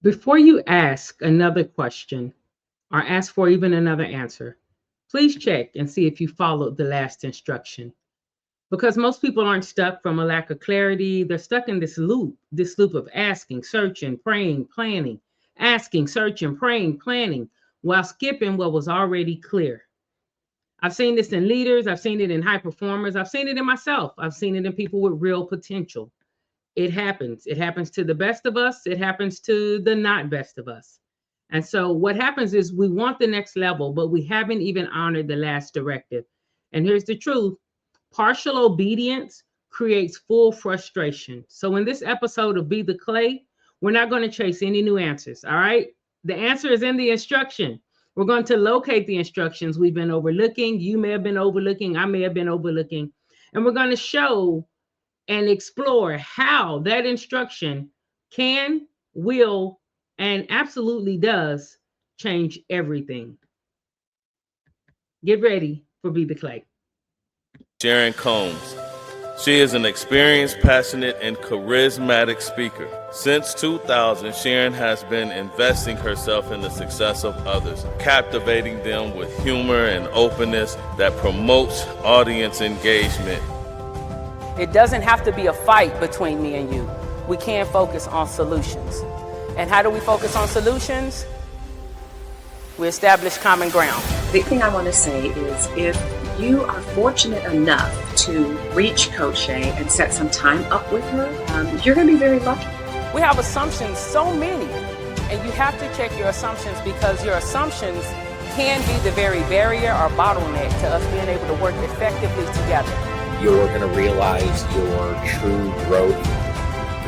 Before you ask another question or ask for even another answer, please check and see if you followed the last instruction. Because most people aren't stuck from a lack of clarity. They're stuck in this loop of asking, searching, praying, planning, asking, searching, praying, planning, while skipping what was already clear. I've seen this in leaders, I've seen it in high performers, I've seen it in myself, I've seen it in people with real potential. It happens. It happens to the best of us, it happens to the not best of us. And so what happens is we want the next level, but we haven't even honored the last directive. And here's the truth: partial obedience creates full frustration. So, in this episode of Be the Clay, we're not going to chase any new answers. All right. The answer is in the instruction. We're going to locate the instructions we've been overlooking. You may have been overlooking. I may have been overlooking. And we're going to show and explore how that instruction can, will, and absolutely does change everything. Get ready for Be the Clay. Sharon Combs. She is an experienced, passionate, and charismatic speaker. Since 2000, Sharon has been investing herself in the success of others, captivating them with humor and openness that promotes audience engagement. It doesn't have to be a fight between me and you. We can focus on solutions. And how do we focus on solutions? We establish common ground. The thing I want to say is if you are fortunate enough to reach Coach Shay and set some time up with her, you're going to be very lucky. We have assumptions, so many, and you have to check your assumptions because your assumptions can be the very barrier or bottleneck to us being able to work effectively together. You're going to realize your true growth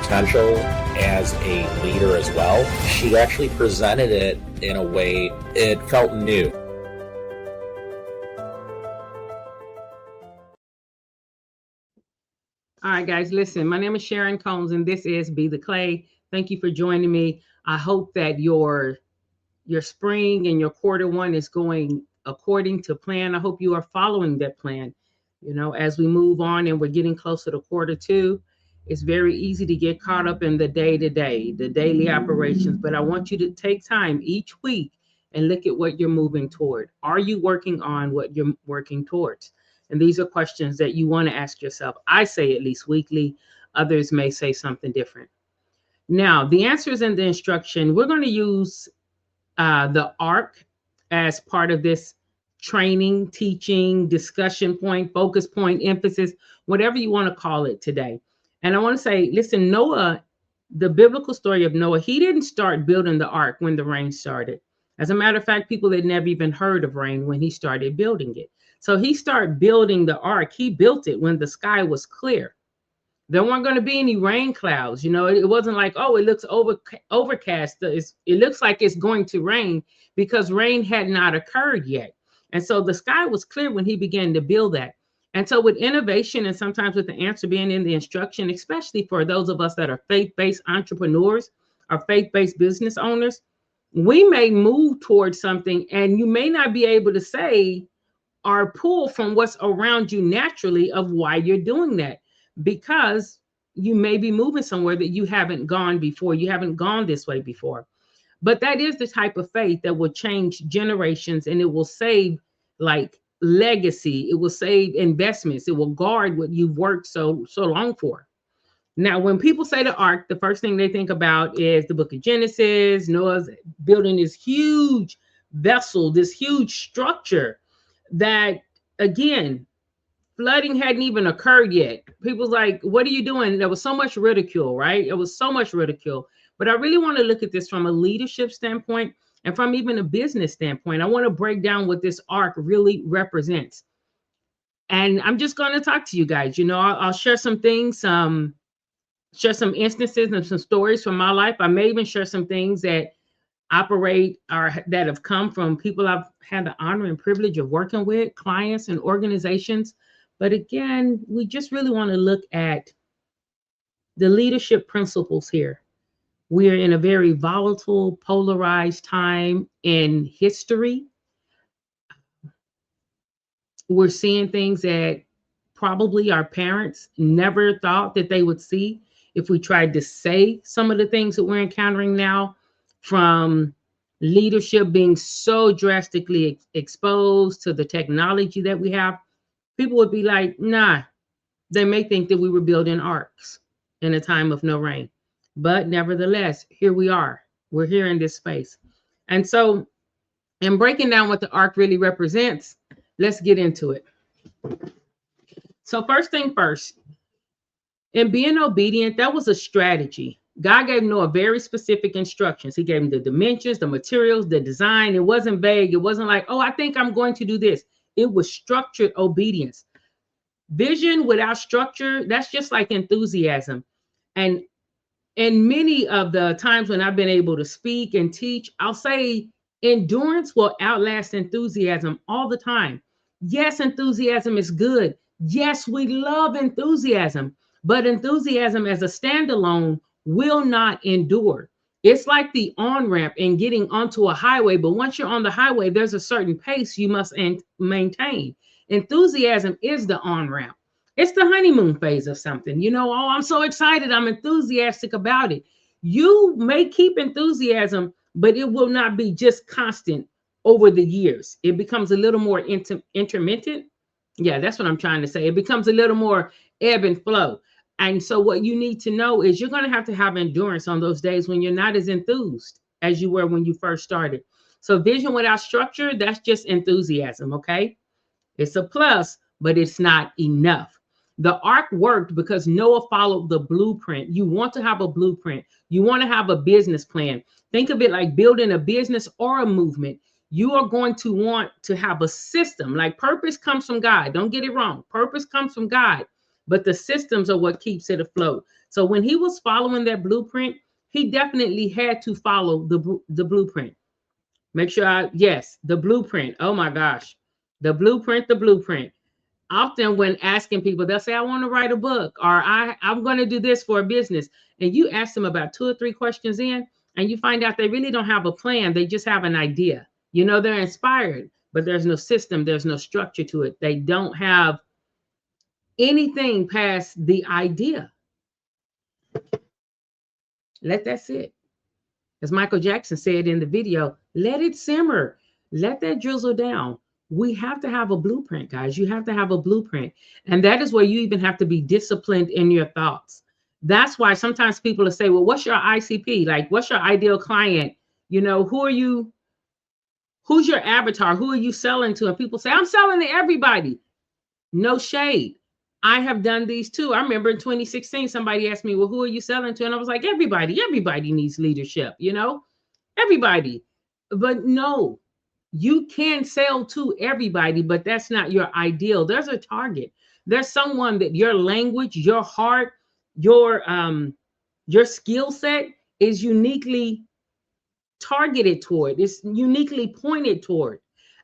potential as a leader as well. She actually presented it in a way it felt new. All right, guys, listen, my name is Sharon Combs, and this is Be the Clay. Thank you for joining me. I hope that your spring and your quarter one is going according to plan. I hope you are following that plan. You know, as we move on and we're getting closer to quarter two, it's very easy to get caught up in the day-to-day, the daily operations. But I want you to take time each week and look at what you're moving toward. Are you working on what you're working towards? And these are questions that you want to ask yourself. I say at least weekly. Others may say something different. Now, the answers in the instruction, we're going to use the ARC as part of this training, teaching, discussion point, focus point, emphasis, whatever you want to call it today. And I want to say, listen, Noah, the biblical story of Noah, he didn't start building the ark when the rain started. As a matter of fact, people had never even heard of rain when he started building it. So he started building the ark. He built it when the sky was clear. There weren't going to be any rain clouds. You know, it wasn't like, oh, it looks overcast. It looks like it's going to rain because rain had not occurred yet. And so the sky was clear when he began to build that. And so with innovation and sometimes with the answer being in the instruction, especially for those of us that are faith-based entrepreneurs or faith-based business owners, we may move towards something and you may not be able to say or pull from what's around you naturally of why you're doing that, because you may be moving somewhere that you haven't gone before. You haven't gone this way before. But that is the type of faith that will change generations, and it will save like legacy. It will save investments. It will guard what you've worked so long for. Now, when people say the ark, the first thing they think about is the book of Genesis. Noah's building this huge vessel, this huge structure that, again, flooding hadn't even occurred yet. People's like, what are you doing? There was so much ridicule, right? It was so much ridicule. But I really want to look at this from a leadership standpoint and from even a business standpoint. I want to break down what this arc really represents. And I'm just going to talk to you guys. You know, I'll share some things, share some instances and some stories from my life. I may even share some things that operate or that have come from people I've had the honor and privilege of working with, clients and organizations. But again, we just really want to look at the leadership principles here. We're in a very volatile, polarized time in history. We're seeing things that probably our parents never thought that they would see if we tried to say some of the things that we're encountering now. from leadership being so drastically exposed to the technology that we have, people would be like, nah, they may think that we were building arcs in a time of no rain. But nevertheless, here we are. We're here in this space. And so, in breaking down what the arc really represents, let's get into it. So, first thing first, in being obedient, that was a strategy. God gave Noah very specific instructions. He gave him the dimensions, the materials, the design. It wasn't vague. It wasn't like, oh, I think I'm going to do this. It was structured obedience. Vision without structure, that's just like enthusiasm. And many of the times when I've been able to speak and teach, I'll say endurance will outlast enthusiasm all the time. Yes, enthusiasm is good. Yes, we love enthusiasm, but enthusiasm as a standalone will not endure. It's like the on-ramp and getting onto a highway, but once you're on the highway, there's a certain pace you must maintain. Enthusiasm is the on-ramp. It's the honeymoon phase of something. You know, oh, I'm so excited. I'm enthusiastic about it. You may keep enthusiasm, but it will not be just constant over the years. It becomes a little more intermittent. Yeah, that's what I'm trying to say. It becomes a little more ebb and flow. And so what you need to know is you're going to have endurance on those days when you're not as enthused as you were when you first started. So vision without structure, that's just enthusiasm, okay? It's a plus, but it's not enough. The ark worked because Noah followed the blueprint. You want to have a blueprint. You want to have a business plan. Think of it like building a business or a movement. You are going to want to have a system. Like purpose comes from God. Don't get it wrong. Purpose comes from God, but the systems are what keeps it afloat. So when he was following that blueprint, he definitely had to follow the blueprint. Make sure yes, the blueprint. Oh my gosh. The blueprint. Often when asking people, they'll say, I want to write a book, or I'm going to do this for a business. And you ask them about 2 or 3 questions in, and you find out they really don't have a plan. They just have an idea. You know, they're inspired, but there's no system. There's no structure to it. They don't have anything past the idea. Let that sit. As Michael Jackson said in the video, let it simmer. Let that drizzle down. We have to have a blueprint, guys. You have to have a blueprint. And that is where you even have to be disciplined in your thoughts. That's why sometimes people will say, well, what's your ICP? Like, what's your ideal client? You know, who are you? Who's your avatar? Who are you selling to? And people say, I'm selling to everybody. No shade. I have done these too. I remember in 2016, somebody asked me, well, who are you selling to? And I was like, everybody. Everybody needs leadership, you know, everybody. But no. You can sell to everybody, but that's not your ideal. There's a target. There's someone that your language, your heart, your skill set is uniquely targeted toward. It's uniquely pointed toward.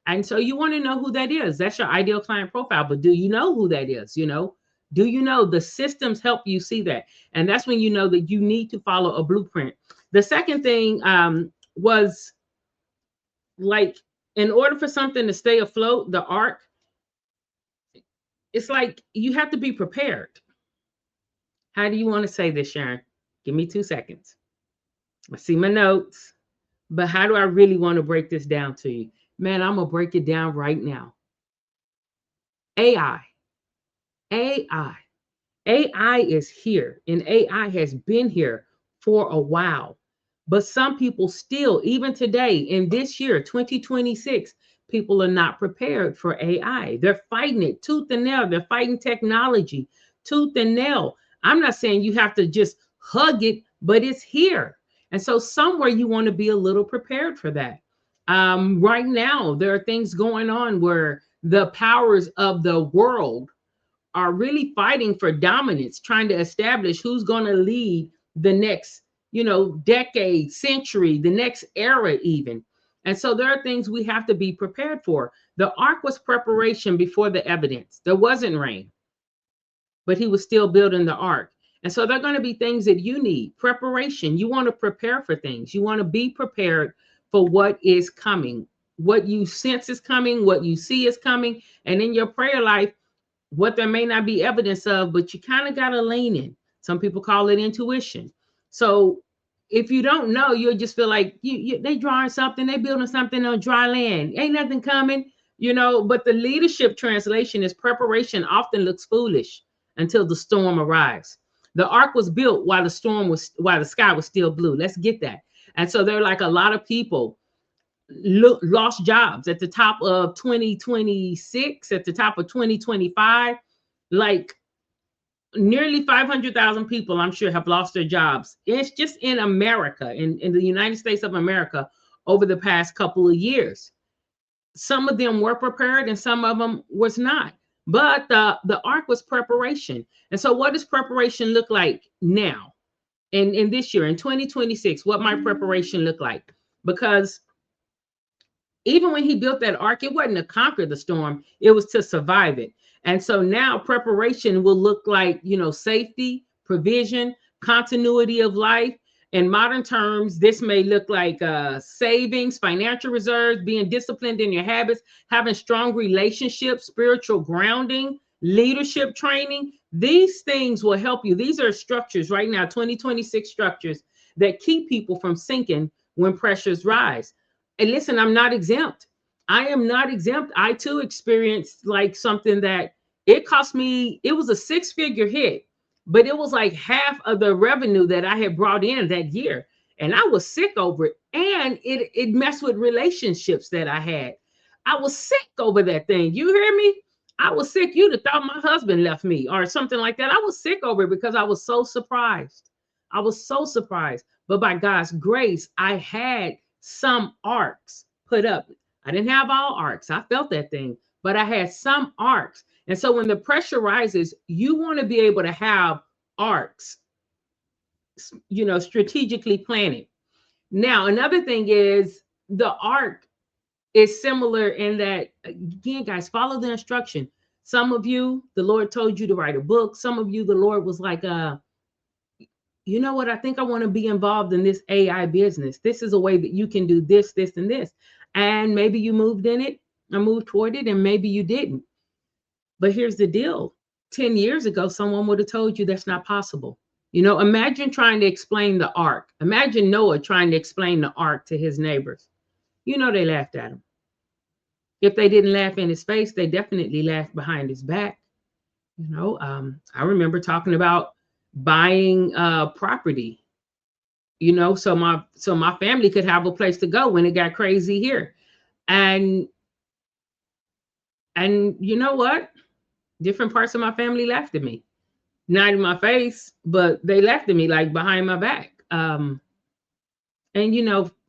And so you want to know who that is. That's your ideal client profile. But do you know who that is? You know, do you know the systems help you see that? And that's when you know that you need to follow a blueprint. The second thing was like, in order for something to stay afloat, the ark, it's like you have to be prepared. How do you want to say this, Sharon? Give me 2 seconds. I see my notes, but how do I really want to break this down to you? Man, I'm going to break it down right now. AI is here, and AI has been here for a while. But some people still, even today, in this year, 2026, people are not prepared for AI. They're fighting it tooth and nail. They're fighting technology tooth and nail. I'm not saying you have to just hug it, but it's here. And so somewhere you want to be a little prepared for that. Right now, there are things going on where the powers of the world are really fighting for dominance, trying to establish who's going to lead the next decade, century, the next era even. And so there are things we have to be prepared for. The ark was preparation before the evidence. There wasn't rain, but he was still building the ark. And so there are going to be things that you need. Preparation. You want to prepare for things. You want to be prepared for what is coming, what you sense is coming, what you see is coming. And in your prayer life, what there may not be evidence of, but you kind of got to lean in. Some people call it intuition. So if you don't know, you'll just feel like they drawing something, they building something on dry land. Ain't nothing coming, But the leadership translation is preparation often looks foolish until the storm arrives. The ark was built while the sky was still blue. Let's get that. And so there are like a lot of people lost jobs at the top of 2026, at the top of 2025, like nearly 500,000 people, I'm sure, have lost their jobs. It's just in America, in the United States of America, over the past couple of years. Some of them were prepared and some of them was not. But the ark was preparation. And so what does preparation look like now? In this year, in 2026, what might preparation look like? Because even when he built that ark, it wasn't to conquer the storm, it was to survive it. And so now preparation will look like, safety, provision, continuity of life. In modern terms, this may look like savings, financial reserves, being disciplined in your habits, having strong relationships, spiritual grounding, leadership training. These things will help you. These are structures right now, 2026 structures that keep people from sinking when pressures rise. And listen, I'm not exempt. I am not exempt. I too experienced like something that it cost me, it was a 6-figure hit, but it was like half of the revenue that I had brought in that year. And I was sick over it. And it messed with relationships that I had. I was sick over that thing. You hear me? I was sick. You'd have thought my husband left me or something like that. I was sick over it because I was so surprised. I was so surprised. But by God's grace, I had some arcs put up. I didn't have all arcs. I felt that thing, but I had some arcs. And so when the pressure rises, you want to be able to have arcs, strategically planted. Now, another thing is the arc is similar in that, again, guys, follow the instruction. Some of you, the Lord told you to write a book. Some of you, the Lord was like, you know what? I think I want to be involved in this AI business. This is a way that you can do this, this, and this. And maybe you moved in it or moved toward it, and maybe you didn't. But here's the deal. 10 years ago, someone would have told you that's not possible. Imagine trying to explain the ark. Imagine Noah trying to explain the ark to his neighbors. They laughed at him. If they didn't laugh in his face, they definitely laughed behind his back. I remember talking about buying property, so my family could have a place to go when it got crazy here. And you know what? Different parts of my family laughed at me. Not in my face, but they laughed at me like behind my back. And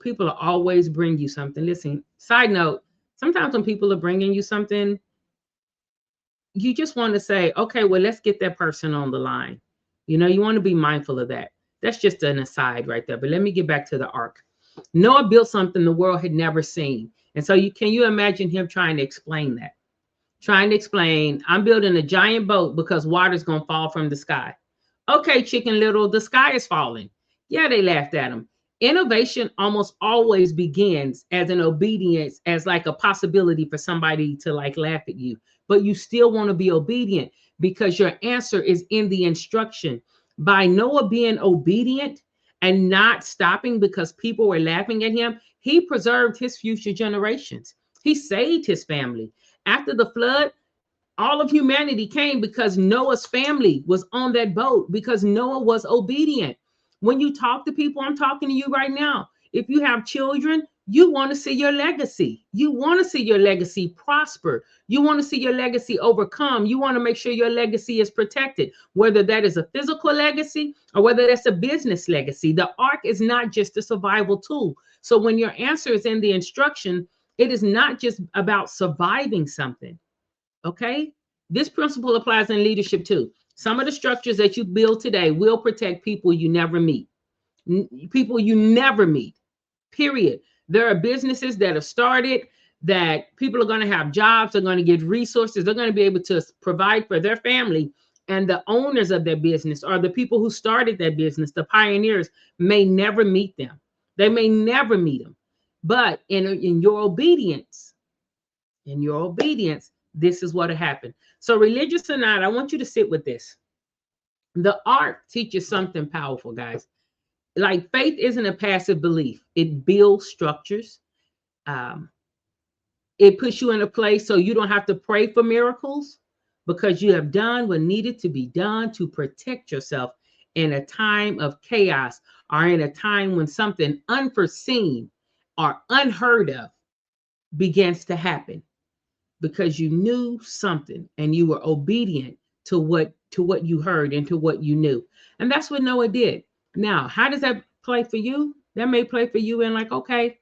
people will always bring you something. Listen, side note, sometimes when people are bringing you something, you just want to say, okay, well, let's get that person on the line. You want to be mindful of that. That's just an aside right there. But let me get back to the ark. Noah built something the world had never seen. And so can you imagine him trying to explain that? Trying to explain, I'm building a giant boat because water's going to fall from the sky. Okay, Chicken Little, the sky is falling. Yeah, they laughed at him. Innovation almost always begins as an obedience, as like a possibility for somebody to like laugh at you. But you still want to be obedient because your answer is in the instruction. By Noah being obedient and not stopping because people were laughing at him, he preserved his future generations. He saved his family. After the flood, all of humanity came because Noah's family was on that boat, because Noah was obedient. When you talk to people, I'm talking to you right now. If you have children, you want to see your legacy. You want to see your legacy prosper. You want to see your legacy overcome. You want to make sure your legacy is protected, whether that is a physical legacy or whether that's a business legacy. The ark is not just a survival tool. So when your answer is in the instruction, it is not just about surviving something. Okay? This principle applies in leadership too. Some of the structures that you build today will protect people you never meet. People you never meet, period. There are businesses that have started that people are going to have jobs, they're going to get resources, they're going to be able to provide for their family. And the owners of their business or the people who started that business, the pioneers, may never meet them. They may never meet them. But in your obedience, this is what happened. So religious or not, I want you to sit with this. The ark teaches something powerful, guys. like faith isn't a passive belief. It builds structures. Um, it puts you in a place so you don't have to pray for miracles because you have done what needed to be done to protect yourself in a time of chaos or in a time when something unforeseen or unheard of begins to happen, because you knew something and you were obedient to what you heard and to what you knew. And that's what Noah did. Now, how does that play for you? That may play for you in like, okay,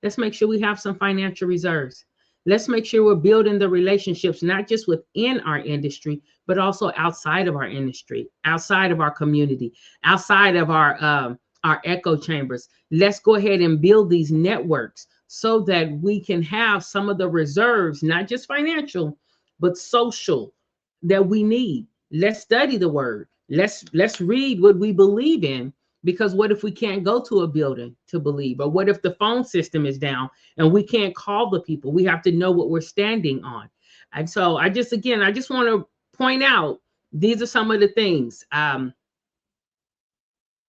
let's make sure we have some financial reserves. Let's make sure we're building the relationships, not just within our industry, but also outside of our industry, outside of our community, outside of our echo chambers. Let's go ahead and build these networks so that we can have some of the reserves, not just financial, but social, that we need. Let's study the word. Let's read what we believe in, because what if we can't go to a building to believe? Or what if the phone system is down and we can't call the people? We have to know what we're standing on. And so I just want to point out, these are some of the things.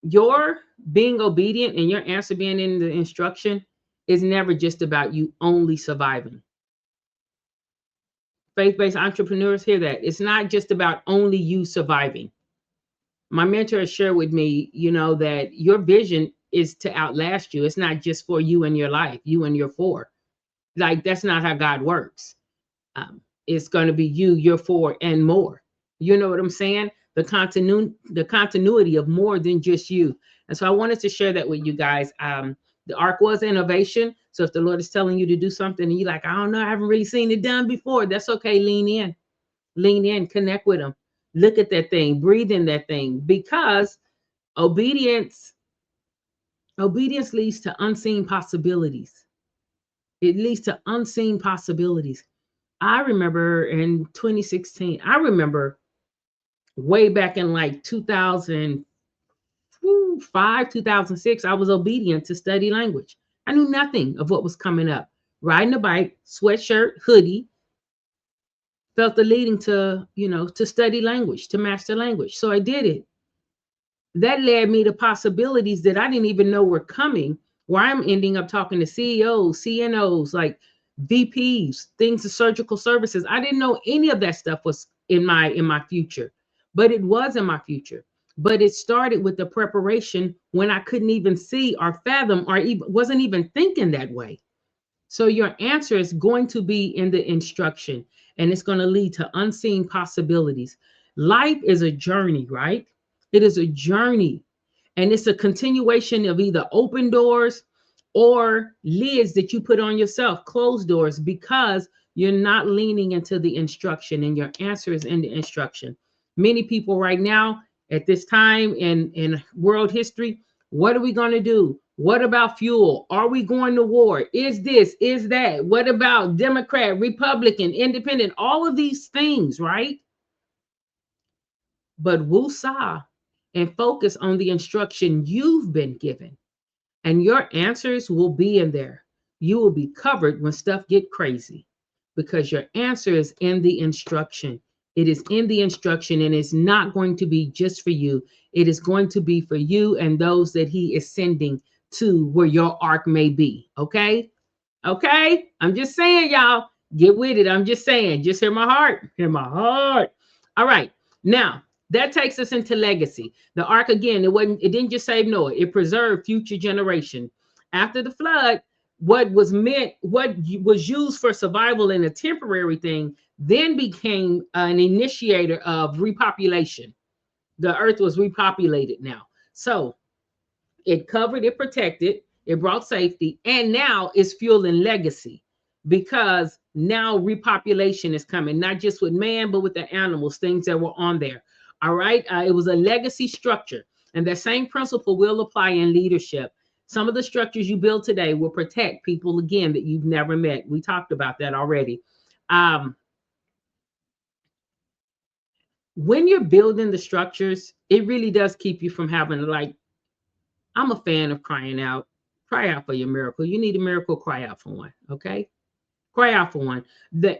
Your being obedient and your answer being in the instruction is never just about you only surviving. Faith-based entrepreneurs, hear that. It's not just about only you surviving. My mentor has shared with me, that your vision is to outlast you. It's not just for you and your life, you and your four. Like, that's not how God works. It's going to be you, your four, and more. You know what I'm saying? The continuity of more than just you. And so I wanted to share that with you guys. The ark was innovation. So if the Lord is telling you to do something and you're like, I don't know, I haven't really seen it done before, that's okay. Lean in, connect with them. Look at that thing, breathe in that thing, because obedience leads to unseen possibilities. It leads to unseen possibilities. I remember in 2016, I remember way back in like 2005, 2006, I was obedient to study language. I knew nothing of what was coming up. Riding a bike, sweatshirt, hoodie, felt the leading to, to study language, to master language. So I did it. That led me to possibilities that I didn't even know were coming, where I'm ending up talking to CEOs, CNOs, like VPs, things of surgical services. I didn't know any of that stuff was in my future, but it was in my future. But it started with the preparation when I couldn't even see or fathom or even wasn't even thinking that way. So your answer is going to be in the instruction, and it's going to lead to unseen possibilities. Life is a journey, right? It is a journey, and it's a continuation of either open doors or lids that you put on yourself, closed doors, because you're not leaning into the instruction, and your answer is in the instruction. Many people right now at this time in world history, what are we going to do? What about fuel? Are we going to war? Is this, is that? What about Democrat, Republican, Independent? All of these things, right? But woosah and focus on the instruction you've been given, and your answers will be in there. You will be covered when stuff get crazy, because your answer is in the instruction. It is in the instruction, and it's not going to be just for you. It is going to be for you and those that he is sending to where your ark may be. Okay? Okay? I'm just saying, y'all, get with it. I'm just saying, just hear my heart. Hear my heart. All right. Now, that takes us into legacy. The ark, again, it didn't just save Noah, it preserved future generation. After the flood, what was used for survival in a temporary thing then became an initiator of repopulation. The earth was repopulated now. So it covered, it protected, it brought safety, and now it's fueling legacy, because now repopulation is coming, not just with man, but with the animals, things that were on there. All right. It was a legacy structure. And that same principle will apply in leadership. Some of the structures you build today will protect people, again, that you've never met. We talked about that already. When you're building the structures, it really does keep you from having to, like, I'm a fan of crying out. Cry out for your miracle. You need a miracle, cry out for one. Okay. Cry out for one.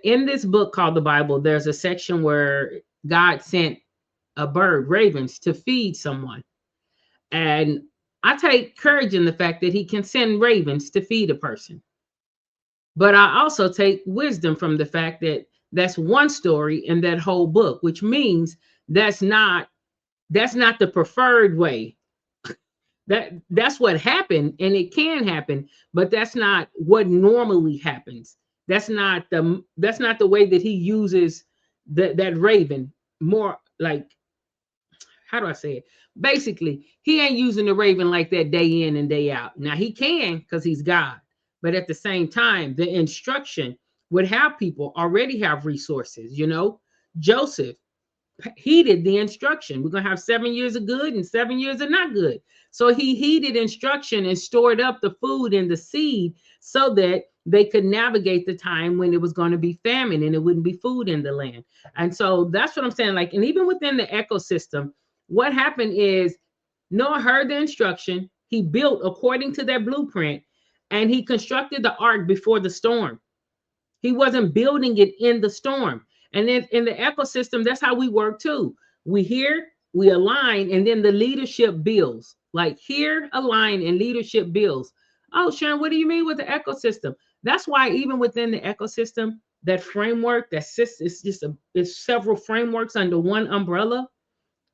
In this book called the Bible, there's a section where God sent a bird, ravens, to feed someone. And I take courage in the fact that he can send ravens to feed a person. But I also take wisdom from the fact that that's one story in that whole book, which means that's not the preferred way. That's what happened, and it can happen, but that's not what normally happens. That's not the way that he uses that raven. More like, how do I say it? Basically, he ain't using the raven like that day in and day out. Now he can because he's God, but at the same time, the instruction would have people already have resources. Joseph heeded the instruction. We're gonna have 7 years of good and 7 years of not good. So he heeded instruction and stored up the food and the seed so that they could navigate the time when it was going to be famine and it wouldn't be food in the land. And so that's what I'm saying. Like, and even within the ecosystem, what happened is Noah heard the instruction, he built according to that blueprint, and he constructed the ark before the storm. He wasn't building it in the storm. And then in the ecosystem, that's how we work too. We hear, we align, and then the leadership builds. Like, hear, align, and leadership builds. Oh, Sharon, what do you mean with the ecosystem? That's why even within the ecosystem, that framework, that system, it's several frameworks under one umbrella.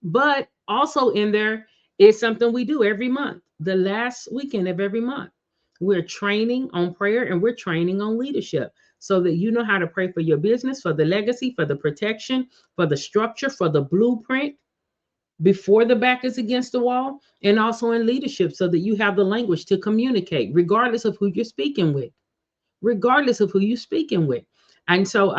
But also in there is something we do every month, the last weekend of every month. We're training on prayer and we're training on leadership so that you know how to pray for your business, for the legacy, for the protection, for the structure, for the blueprint before the back is against the wall, and also in leadership so that you have the language to communicate, regardless of who you're speaking with, regardless of who you're speaking with. And so,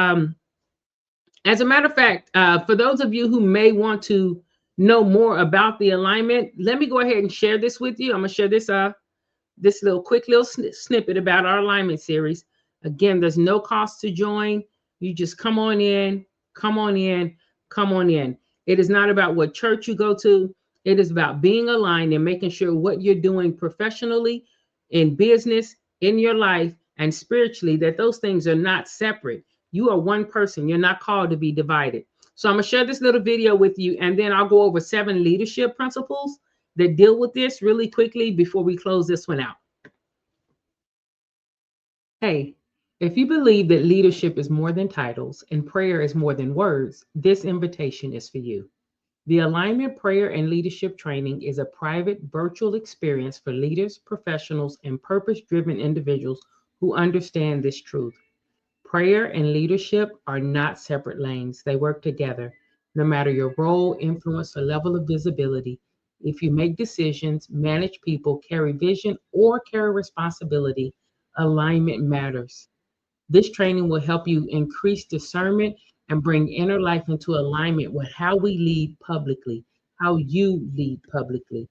as a matter of fact, for those of you who may want to know more about the alignment, let me go ahead and share this with you. I'm going to share this quick little snippet about our alignment series. Again, there's no cost to join. You just come on in, come on in, come on in. It is not about what church you go to. It is about being aligned and making sure what you're doing professionally, in business, in your life, and spiritually, that those things are not separate. You are one person. You're not called to be divided. So I'm going to share this little video with you, and then I'll go over 7 leadership principles that deal with this really quickly before we close this one out. Hey, if you believe that leadership is more than titles and prayer is more than words, this invitation is for you. The Alignment Prayer and Leadership Training is a private virtual experience for leaders, professionals, and purpose-driven individuals who understand this truth. Prayer and leadership are not separate lanes. They work together. No matter your role, influence, or level of visibility, if you make decisions, manage people, carry vision, or carry responsibility, alignment matters. This training will help you increase discernment and bring inner life into alignment with how we lead publicly, how you lead publicly.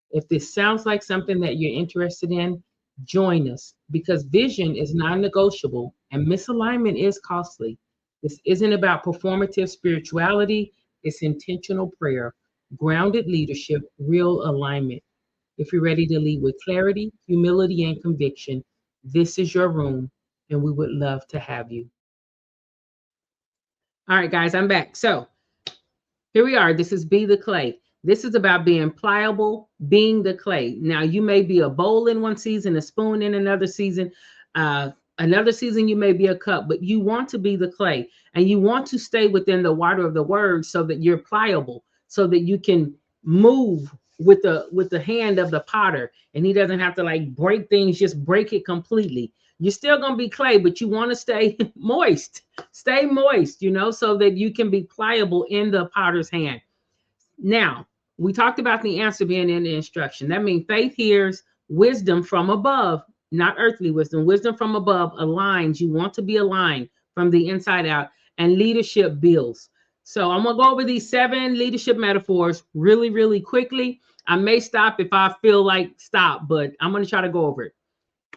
If this sounds like something that you're interested in, join us, because vision is non-negotiable and misalignment is costly. This isn't about performative spirituality, it's intentional prayer, grounded leadership, real alignment. If you're ready to lead with clarity, humility, and conviction, this is your room, and we would love to have you. All right, guys, I'm back. So here we are. This is Be the Clay. This is about being pliable, being the clay. Now, you may be a bowl in one season, a spoon in another season. Another season, you may be a cup, but you want to be the clay, and you want to stay within the water of the word so that you're pliable, so that you can move with the hand of the potter, and he doesn't have to like break things, just break it completely. You're still going to be clay, but you want to stay moist, so that you can be pliable in the potter's hand. Now, we talked about the answer being in the instruction. That means faith hears, wisdom from above, not earthly wisdom. Wisdom from above aligns. You want to be aligned from the inside out, and leadership builds. So I'm going to go over these 7 leadership metaphors really, really quickly. I may stop if I feel like stop, but I'm going to try to go over it.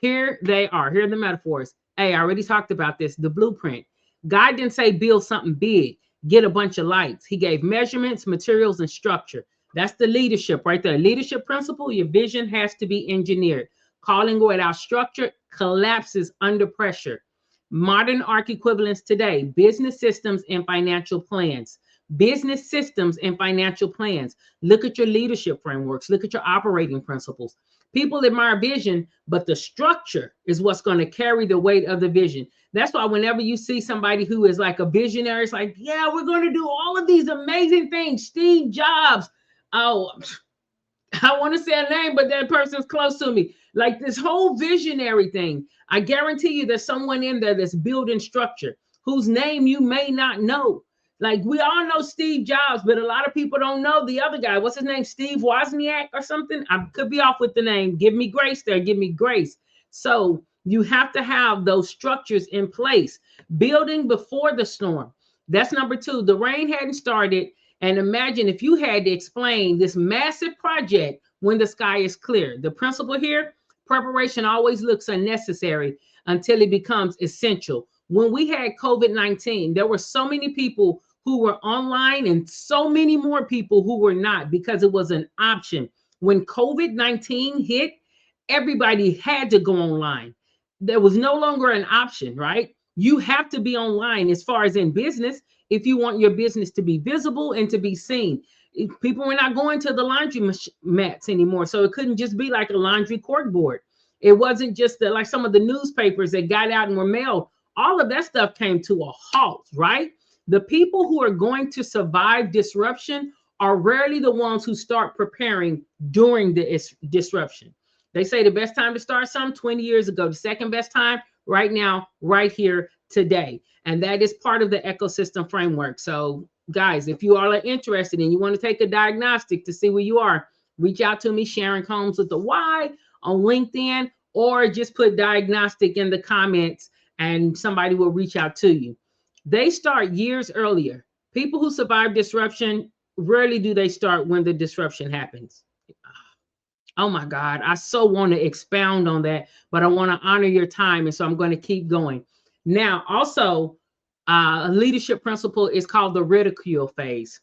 Here they are. Here are the metaphors. Hey, I already talked about this, the blueprint. God didn't say build something big, get a bunch of lights. He gave measurements, materials, and structure. That's the leadership right there. Leadership principle, your vision has to be engineered. Calling without structure collapses under pressure. Modern arc equivalents today, business systems and financial plans. business systems and financial plans. Look at your leadership frameworks. Look at your operating principles. People admire vision, but the structure is what's going to carry the weight of the vision. That's why whenever you see somebody who is like a visionary, it's like, yeah, we're going to do all of these amazing things. Steve Jobs. Oh, I want to say a name, but that person's close to me. Like this whole visionary thing. I guarantee you there's someone in there that's building structure whose name you may not know. Like we all know Steve Jobs, but a lot of people don't know the other guy. What's his name? Steve Wozniak or something? I could be off with the name. Give me grace there. Give me grace. So you have to have those structures in place. Building before the storm. That's number 2. The rain hadn't started. And imagine if you had to explain this massive project when the sky is clear. The principle here, preparation always looks unnecessary until it becomes essential. When we had COVID-19, there were so many people who were online and so many more people who were not because it was an option. When COVID-19 hit, everybody had to go online. There was no longer an option, right? You have to be online as far as in business if you want your business to be visible and to be seen. People were not going to the laundry mats anymore, so it couldn't just be like a laundry corkboard. It wasn't just like some of the newspapers that got out and were mailed. All of that stuff came to a halt, right? The people who are going to survive disruption are rarely the ones who start preparing during the disruption. They say the best time to start something 20 years ago. The second best time right now, right here, today. And that is part of the ecosystem framework. So guys, if you all are interested and you want to take a diagnostic to see where you are, reach out to me, Sharon Combs with the Y on LinkedIn, or just put diagnostic in the comments and somebody will reach out to you. They start years earlier. People who survive disruption, rarely do they start when the disruption happens. Oh my God, I so want to expound on that, but I want to honor your time. And so I'm going to keep going. Now, also, a leadership principle is called the ridicule phase.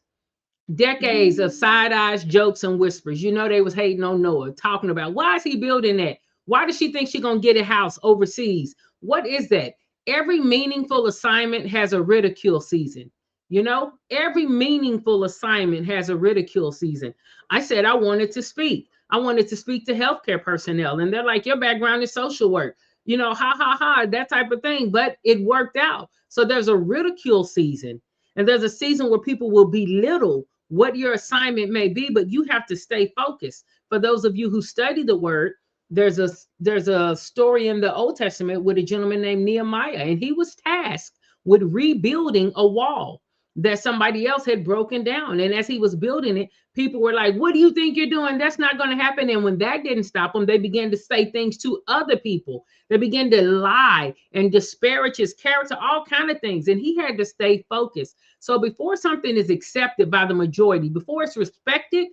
Decades of side eyes, jokes, and whispers. You know, they was hating on Noah, talking about, why is he building that? Why does she think she's going to get a house overseas? What is that? Every meaningful assignment has a ridicule season. You know, every meaningful assignment has a ridicule season. I said I wanted to speak. I wanted to speak to healthcare personnel. And they're like, your background is social work. You know, ha, ha, ha, that type of thing. But it worked out. So there's a ridicule season. And there's a season where people will belittle what your assignment may be, but you have to stay focused. For those of you who study the word, there's a story in the Old Testament with a gentleman named Nehemiah, and he was tasked with rebuilding a wall that somebody else had broken down. And as he was building it, people were like, what do you think you're doing? That's not going to happen. And when that didn't stop them, they began to say things to other people. They began to lie and disparage his character, all kinds of things. And he had to stay focused. So before something is accepted by the majority, before it's respected,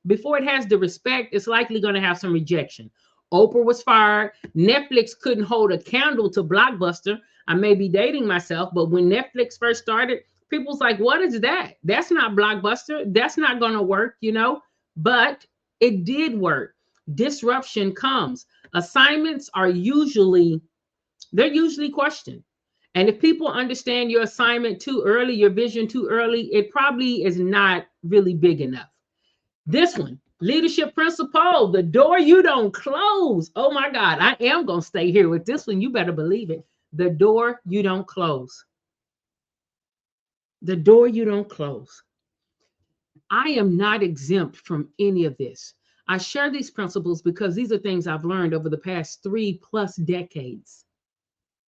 before it has the respect, it's likely going to have some rejection. Oprah was fired. Netflix couldn't hold a candle to Blockbuster. I may be dating myself, but when Netflix first started, people's like, what is that? That's not Blockbuster. That's not going to work, you know, but it did work. Disruption comes. Assignments are usually questioned. And if people understand your assignment too early, your vision too early, it probably is not really big enough. This one, leadership principle, the door you don't close. Oh my God, I am going to stay here with this one. You better believe it. The door you don't close. The door you don't close. I am not exempt from any of this. I share these principles because these are things I've learned over the past 3+ decades.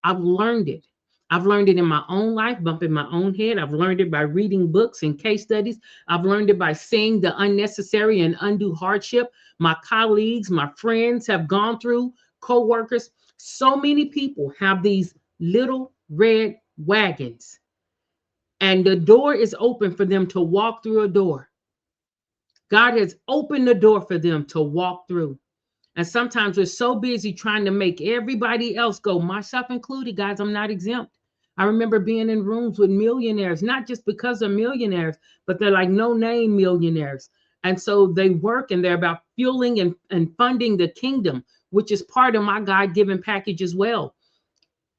I've learned it. I've learned it in my own life, bumping my own head. I've learned it by reading books and case studies. I've learned it by seeing the unnecessary and undue hardship my colleagues, my friends have gone through, co-workers. So many people have these little red wagons. And the door is open for them to walk through a door. God has opened the door for them to walk through. And sometimes we're so busy trying to make everybody else go, myself included, guys, I'm not exempt. I remember being in rooms with millionaires, not just because they're millionaires, but they're like no-name millionaires. And so they work and they're about fueling and funding the kingdom, which is part of my God-given package as well.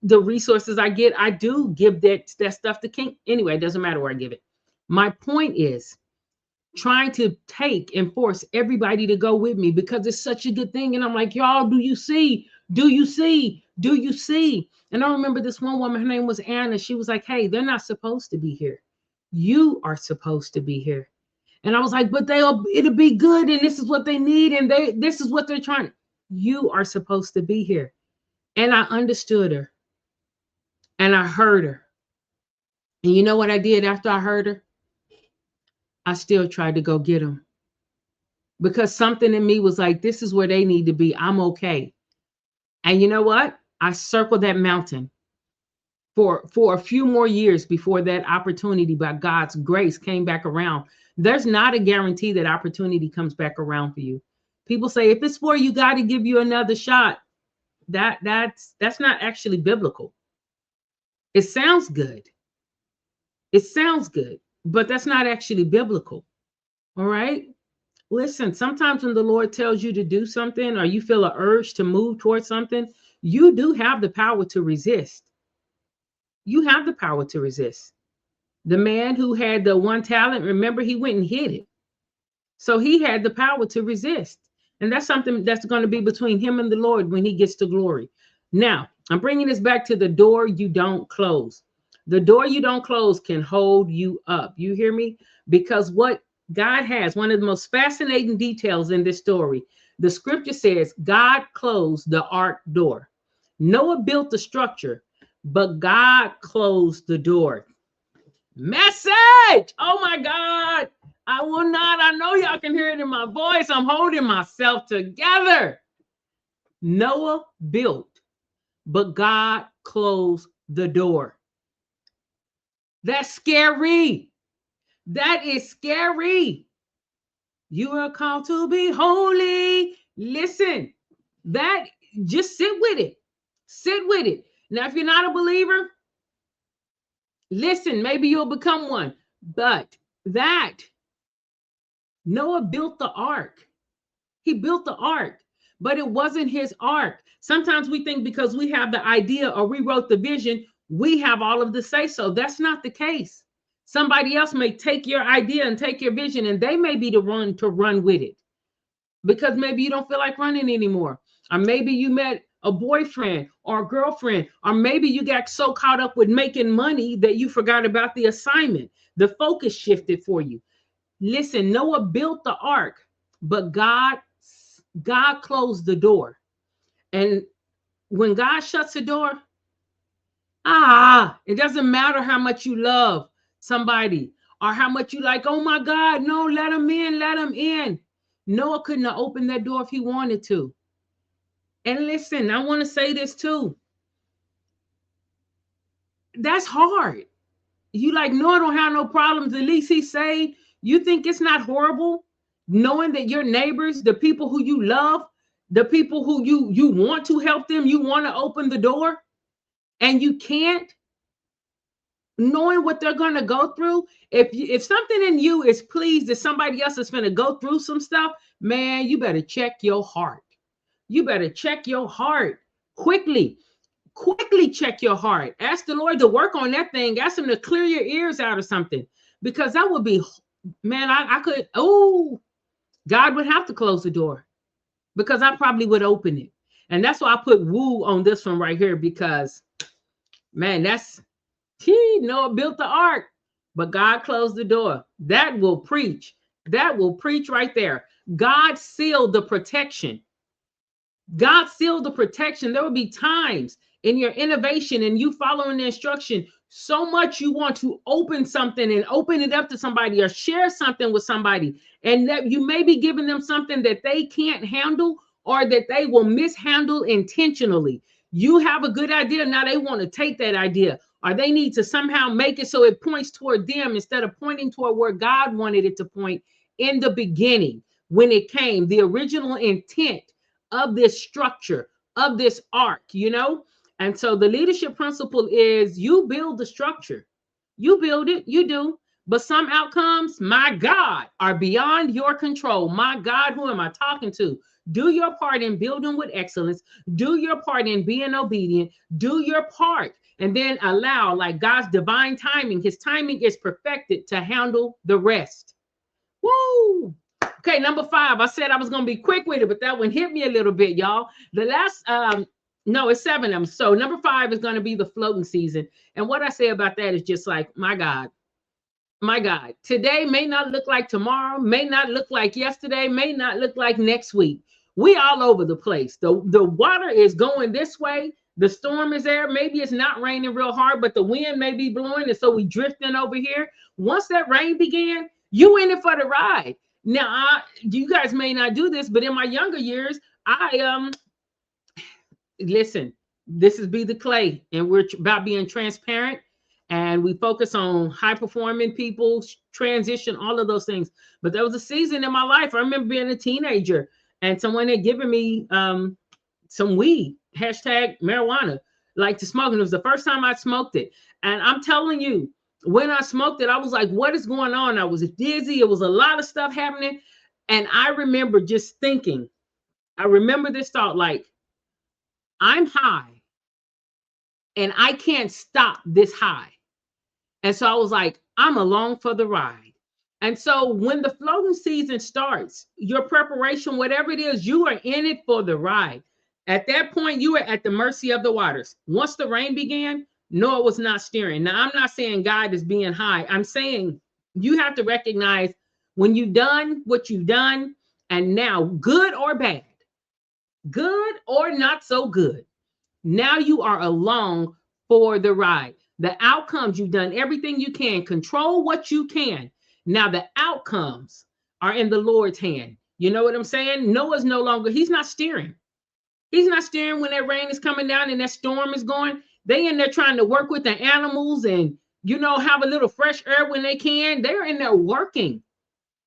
The resources I get, I do give that stuff to King. Anyway, it doesn't matter where I give it. My point is trying to take and force everybody to go with me because it's such a good thing. And I'm like, y'all, do you see? Do you see? Do you see? And I remember this one woman, her name was Anna. She was like, hey, they're not supposed to be here. You are supposed to be here. And I was like, but it'll be good. And this is what they need. And this is what they're trying. You are supposed to be here. And I understood her. And I heard her. And you know what I did after I heard her? I still tried to go get them. Because something in me was like, this is where they need to be. I'm okay. And you know what? I circled that mountain for a few more years before that opportunity by God's grace came back around. There's not a guarantee that opportunity comes back around for you. People say, if it's for you, God to give you another shot. That's not actually biblical. It sounds good. It sounds good, but that's not actually biblical. All right. Listen, sometimes when the Lord tells you to do something or you feel an urge to move towards something, you do have the power to resist. You have the power to resist. The man who had the one talent, remember, he went and hid it. So he had the power to resist. And that's something that's going to be between him and the Lord when he gets to glory. Now, I'm bringing this back to the door you don't close. The door you don't close can hold you up. You hear me? Because what God has, one of the most fascinating details in this story, the scripture says God closed the ark door. Noah built the structure, but God closed the door. Message! Oh my God. I will not. I know y'all can hear it in my voice. I'm holding myself together. Noah built, but God closed the door. That's scary. That is scary. You are called to be holy. Listen, that just sit with it. Sit with it. Now, if you're not a believer, listen, maybe you'll become one. But that Noah built the ark. He built the ark, but it wasn't his ark. Sometimes we think because we have the idea or we wrote the vision, we have all of the say so. That's not the case. Somebody else may take your idea and take your vision, and they may be the one to run with it because maybe you don't feel like running anymore. Or maybe you met a boyfriend or a girlfriend, or maybe you got so caught up with making money that you forgot about the assignment. The focus shifted for you. Listen, Noah built the ark, but God closed the door. And when God shuts the door, it doesn't matter how much you love somebody or how much you like, oh my God, no, let him in, let him in. Noah couldn't have opened that door if he wanted to. And listen, I want to say this too. That's hard. You like, no, I don't have no problems. At least he's saved. You think it's not horrible knowing that your neighbors, the people who you love, the people who you want to help them, you want to open the door and you can't, knowing what they're going to go through. If something in you is pleased that somebody else is going to go through some stuff, man, you better check your heart. You better check your heart quickly check your heart. Ask the Lord to work on that thing. Ask him to clear your ears out or something, because that would be, man, God would have to close the door because I probably would open it. And that's why I put woo on this one right here, because man, Noah built the ark, but God closed the door. That will preach. That will preach right there. God sealed the protection. God sealed the protection. There will be times in your innovation and you following the instruction so much you want to open something and open it up to somebody or share something with somebody, and that you may be giving them something that they can't handle or that they will mishandle intentionally. You have a good idea. Now they want to take that idea, or they need to somehow make it so it points toward them instead of pointing toward where God wanted it to point in the beginning when it came, the original intent of this structure, of this ark, And so the leadership principle is you build the structure. You build it, you do. But some outcomes, my God, are beyond your control. My God, who am I talking to? Do your part in building with excellence. Do your part in being obedient. Do your part And then allow, like God's divine timing, his timing is perfected to handle the rest. Woo! Okay, number 5. I said I was going to be quick with it, but that one hit me a little bit, y'all. The last, no, it's 7 of them. So number 5 is going to be the floating season. And what I say about that is just like, my God, today may not look like tomorrow, may not look like yesterday, may not look like next week. We all over the place. The water is going this way. The storm is there. Maybe it's not raining real hard, but the wind may be blowing, and so we drifting over here. Once that rain began, you in it for the ride. Now, you guys may not do this, but in my younger years, listen, this is Be the Clay, and we're about being transparent, and we focus on high performing people, transition, all of those things. But there was a season in my life, I remember being a teenager, and someone had given me some weed, hashtag marijuana, like to smoke. And it was the first time I smoked it. And I'm telling you, when I smoked it, I was like, what is going on? I was dizzy. It was a lot of stuff happening. And I remember just thinking, I remember this thought, like, I'm high and I can't stop this high. And so I was like, I'm along for the ride. And so when the floating season starts, your preparation, whatever it is, you are in it for the ride. At that point, you are at the mercy of the waters. Once the rain began, Noah was not steering. Now, I'm not saying God is being high. I'm saying you have to recognize when you've done what you've done, and now, good or bad, good or not so good, now you are along for the ride. The outcomes, you've done everything you can, control what you can. Now the outcomes are in the Lord's hand. You know what I'm saying? Noah's no longer, he's not steering. He's not steering when that rain is coming down and that storm is going. They in there trying to work with the animals and, you know, have a little fresh air when they can. They're in there working.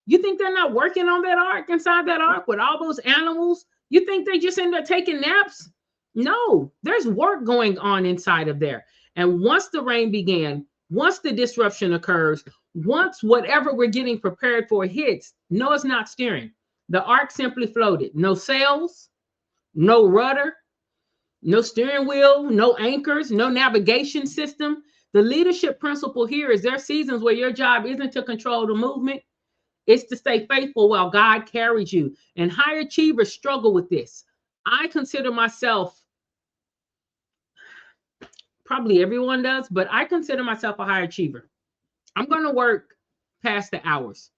You think they're not working on that ark, inside that ark with all those animals? You think they just in there taking naps? No, there's work going on inside of there. And once the rain began, once the disruption occurs, once whatever we're getting prepared for hits, Noah's not steering. The ark simply floated. No sails, no rudder, no steering wheel, no anchors, no navigation system. The leadership principle here is there are seasons where your job isn't to control the movement. It's to stay faithful while God carries you. And high achievers struggle with this. I consider myself, probably everyone does, but I consider myself a high achiever. I'm going to work past the hours.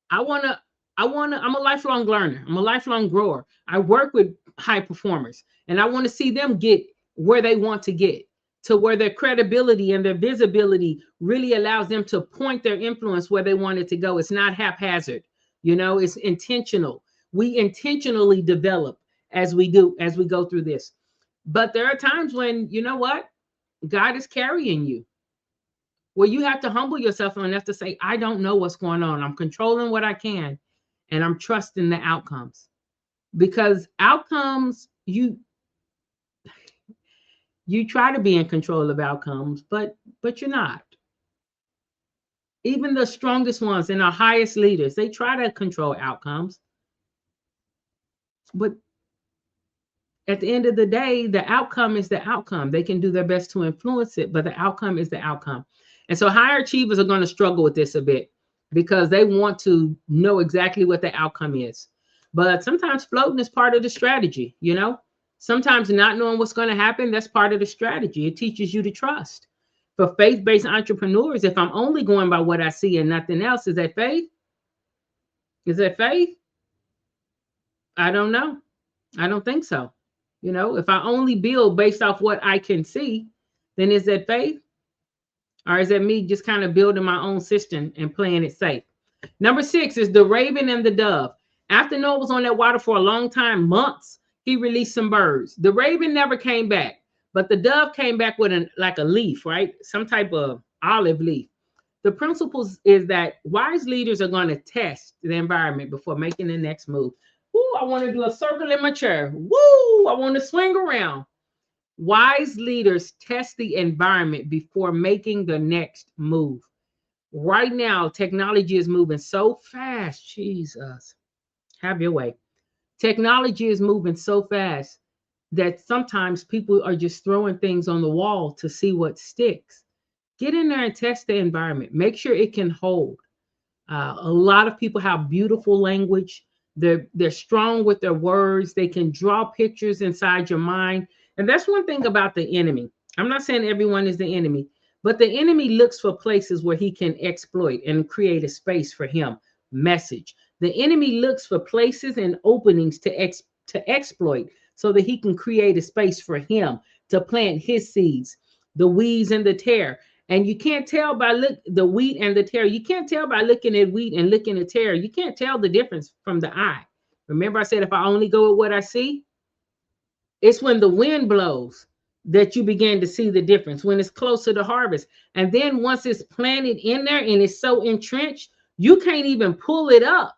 I'm a lifelong learner. I'm a lifelong grower. I work with high performers, and I want to see them get where they want to get, to where their credibility and their visibility really allows them to point their influence where they want it to go. It's not haphazard, you know, it's intentional. We intentionally develop as we go through this. But there are times when, you know what? God is carrying you. Well, you have to humble yourself enough to say, I don't know what's going on. I'm controlling what I can, and I'm trusting the outcomes. Because outcomes, you try to be in control of outcomes, but you're not. Even the strongest ones and our highest leaders, they try to control outcomes. But at the end of the day, the outcome is the outcome. They can do their best to influence it, but the outcome is the outcome. And so higher achievers are going to struggle with this a bit because they want to know exactly what the outcome is. But sometimes floating is part of the strategy, you know? Sometimes not knowing what's going to happen, that's part of the strategy. It teaches you to trust. For faith-based entrepreneurs, if I'm only going by what I see and nothing else, is that faith? Is that faith? I don't know. I don't think so. You know, if I only build based off what I can see, then is that faith? Or is that me just kind of building my own system and playing it safe? Number 6 is the raven and the dove. After Noah was on that water for a long time, months, he released some birds. The raven never came back, but the dove came back with like a leaf, right? Some type of olive leaf. The principle is that wise leaders are going to test the environment before making the next move. Woo, I want to do a circle in my chair. Woo, I want to swing around. Wise leaders test the environment before making the next move. Right now, technology is moving so fast. Jesus, have your way. Technology is moving so fast. that sometimes people are just throwing things on the wall to see what sticks. Get in there and test the environment. Make sure it can hold. A lot of people have beautiful language. They're strong with their words. They can draw pictures inside your mind. And that's one thing about the enemy. I'm not saying everyone is the enemy, but the enemy looks for places where he can exploit and create a space for him. Message. The enemy looks for places and openings to exploit so that he can create a space for him to plant his seeds, the weeds and the tare. And you can't tell by the wheat and the tare. You can't tell by looking at wheat and looking at tare. You can't tell the difference from the eye. Remember I said, if I only go with what I see, it's when the wind blows that you begin to see the difference, when it's closer to harvest. And then once it's planted in there and it's so entrenched, you can't even pull it up.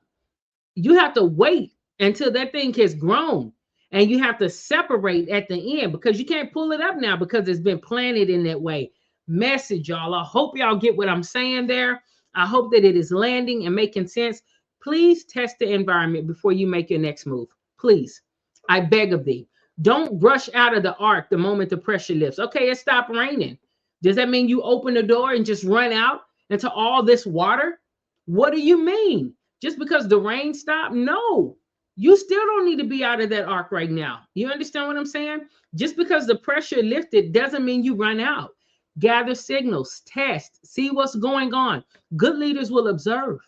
You have to wait until that thing has grown, and you have to separate at the end, because you can't pull it up now because it's been planted in that way. Message, y'all. I hope y'all get what I'm saying there. I hope that it is landing and making sense. Please test the environment before you make your next move. Please, I beg of thee. Don't rush out of the ark the moment the pressure lifts. Okay, it stopped raining. Does that mean you open the door and just run out into all this water? What do you mean? Just because the rain stopped? No, you still don't need to be out of that ark right now. You understand what I'm saying? Just because the pressure lifted doesn't mean you run out. Gather signals, test, see what's going on. Good leaders will observe.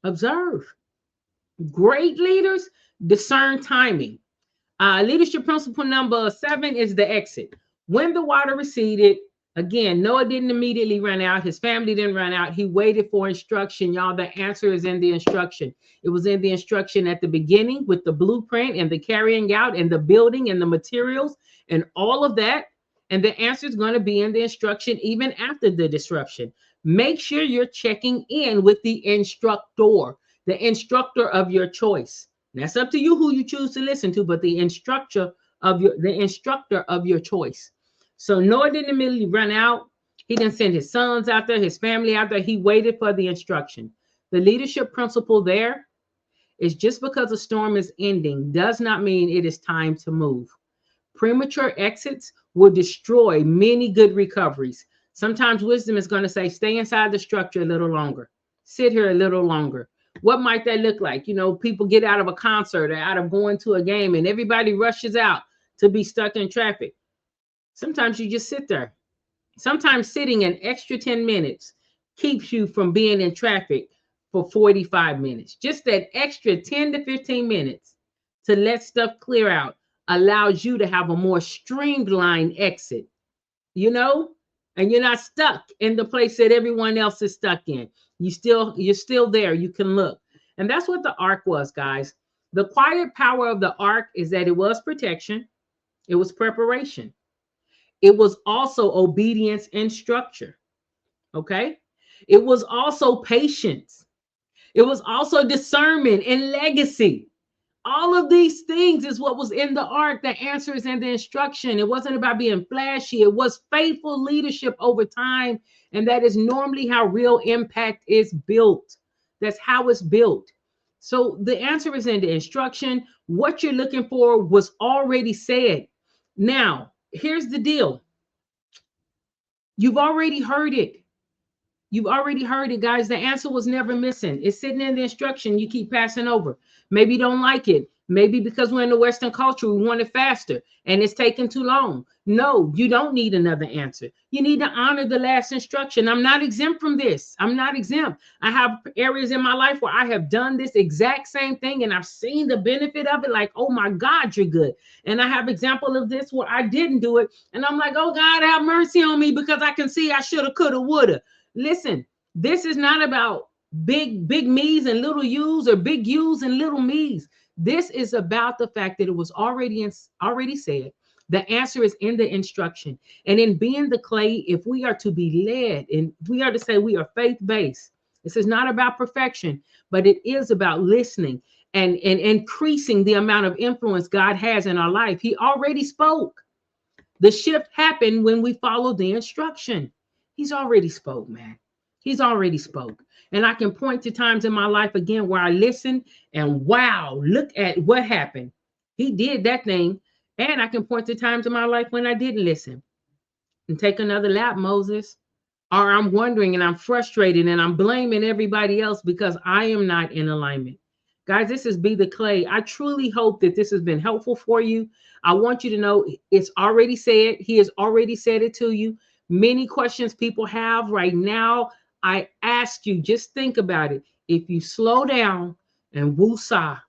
Observe. Great leaders discern timing. Leadership principle number 7 is the exit. When the water receded, again, Noah didn't immediately run out. His family didn't run out. He waited for instruction. Y'all, the answer is in the instruction. It was in the instruction at the beginning with the blueprint and the carrying out and the building and the materials and all of that. And the answer is going to be in the instruction even after the disruption. Make sure you're checking in with the instructor of your choice. And that's up to you who you choose to listen to, but the instructor of your choice. So Noah didn't immediately run out. He didn't send his sons out there, his family out there. He waited for the instruction. The leadership principle there is just because a storm is ending does not mean it is time to move. Premature exits will destroy many good recoveries. Sometimes wisdom is going to say, stay inside the structure a little longer. Sit here a little longer. What might that look like? You know, people get out of a concert or out of going to a game and everybody rushes out to be stuck in traffic. Sometimes you just sit there. Sometimes sitting an extra 10 minutes keeps you from being in traffic for 45 minutes. Just that extra 10 to 15 minutes to let stuff clear out allows you to have a more streamlined exit, you know, and you're not stuck in the place that everyone else is stuck in. You're still there. You can look. And that's what the ark was, guys. The quiet power of the ark is that it was protection. It was preparation. It was also obedience and structure. Okay. It was also patience. It was also discernment and legacy. All of these things is what was in the ark. The answer is in the instruction. It wasn't about being flashy. It was faithful leadership over time. And that is normally how real impact is built. That's how it's built. So the answer is in the instruction. What you're looking for was already said. Now, here's the deal. You've already heard it. You've already heard it, guys. The answer was never missing. It's sitting in the instruction. You keep passing over. Maybe you don't like it. Maybe because we're in the Western culture, we want it faster and it's taking too long. No, you don't need another answer. You need to honor the last instruction. I'm not exempt from this. I'm not exempt. I have areas in my life where I have done this exact same thing and I've seen the benefit of it. Like, oh my God, you're good. And I have example of this where I didn't do it. And I'm like, oh God, have mercy on me because I can see I shoulda, coulda, woulda. Listen, this is not about big me's and little u's or big u's and little me's. This is about the fact that it was already said. The answer is in the instruction. And in being the clay, if we are to be led and we are to say we are faith-based, this is not about perfection, but it is about listening and increasing the amount of influence God has in our life. He already spoke. The shift happened when we followed the instruction. He's already spoke, man. He's already spoke. And I can point to times in my life again where I listened and wow, look at what happened. He did that thing And I can point to times in my life when I didn't listen. And take another lap, Moses. Or I'm wondering and I'm frustrated and I'm blaming everybody else because I am not in alignment. Guys, this is Be the Clay. I truly hope that this has been helpful for you. I want you to know it's already said. He has already said it to you. Many questions people have right now, I asked you, just think about it. If you slow down and woosah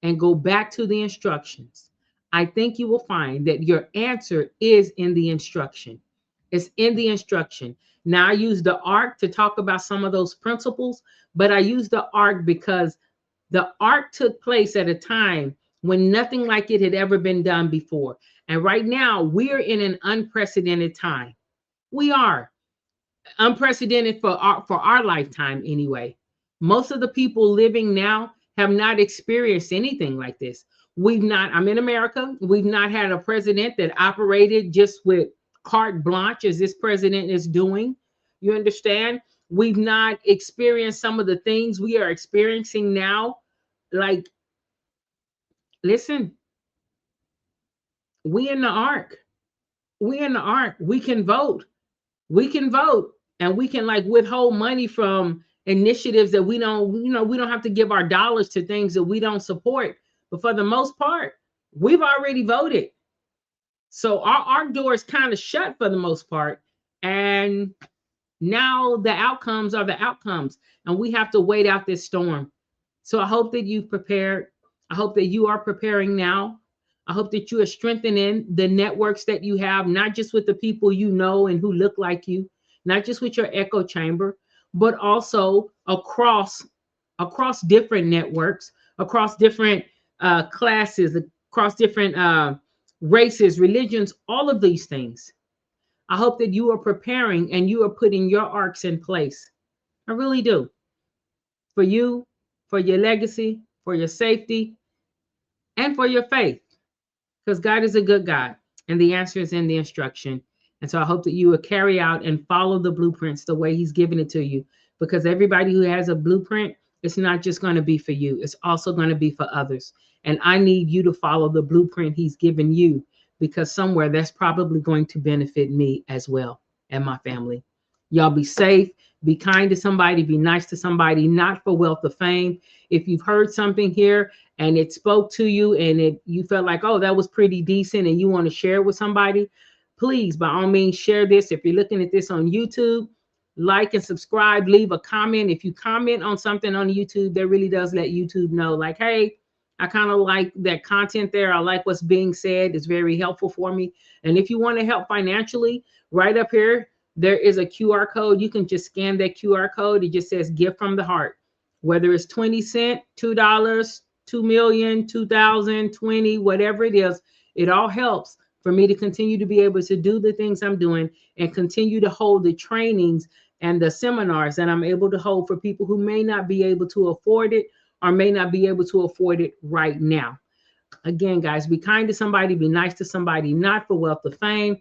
and go back to the instructions, I think you will find that your answer is in the instruction. It's in the instruction. Now, I use the arc to talk about some of those principles, but I use the arc because the arc took place at a time when nothing like it had ever been done before. And right now, we're in an unprecedented time. We are unprecedented for our lifetime anyway. Most of the people living now have not experienced anything like this. I'm in America. We've not had a president that operated just with carte blanche as this president is doing. You understand? We've not experienced some of the things we are experiencing now. Like, listen, we in the ark. We in the ark. We can vote. We can vote, and we can like withhold money from initiatives that we don't, we don't have to give our dollars to things that we don't support. But for the most part, we've already voted. So our door is kind of shut for the most part. And now the outcomes are the outcomes, and we have to wait out this storm. So I hope that you've prepared. I hope that you are preparing now. I hope that you are strengthening the networks that you have, not just with the people you know and who look like you, not just with your echo chamber, but also across different networks, across different classes, across different races, religions, all of these things. I hope that you are preparing and you are putting your arcs in place. I really do. For you, for your legacy, for your safety, and for your faith. Because God is a good God, and the answer is in the instruction. And so I hope that you will carry out and follow the blueprints the way he's given it to you. Because everybody who has a blueprint, it's not just going to be for you. It's also going to be for others. And I need you to follow the blueprint he's given you, because somewhere that's probably going to benefit me as well and my family. Y'all be safe, be kind to somebody, be nice to somebody, not for wealth of fame. If you've heard something here and it spoke to you and you felt like, oh, that was pretty decent, and you want to share it with somebody, please, by all means, share this. If you're looking at this on YouTube, like and subscribe, leave a comment. If you comment on something on YouTube, that really does let YouTube know, like, hey, I kind of like that content there. I like what's being said. It's very helpful for me. And if you want to help financially, right up here, there is a QR code. You can just scan that QR code. It just says give from the heart. Whether it's 20 cents, $2, 2 million, 2,000, 20, whatever it is, it all helps for me to continue to be able to do the things I'm doing and continue to hold the trainings and the seminars that I'm able to hold for people who may not be able to afford it or may not be able to afford it right now. Again, guys, be kind to somebody, be nice to somebody, not for wealth of fame,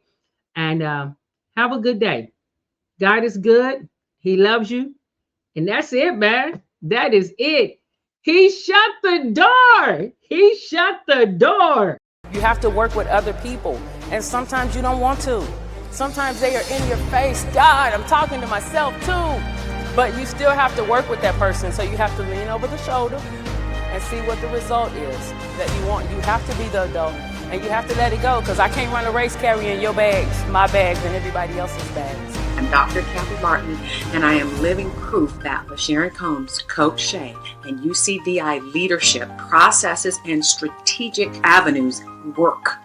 and have a good day. God is good. He loves you. And that's it, man. That is it. He shut the door. He shut the door. You have to work with other people, and sometimes you don't want to. Sometimes they are in your face. God, I'm talking to myself too. But you still have to work with that person, so you have to lean over the shoulder and see what the result is that you want. You have to be the adult, and you have to let it go, because I can't run a race carrying your bags, my bags, and everybody else's bags. I'm Dr. Kathy Martin, and I am living proof that with Sharon Combs, Coach Shay, and UCDI leadership processes and strategic avenues work.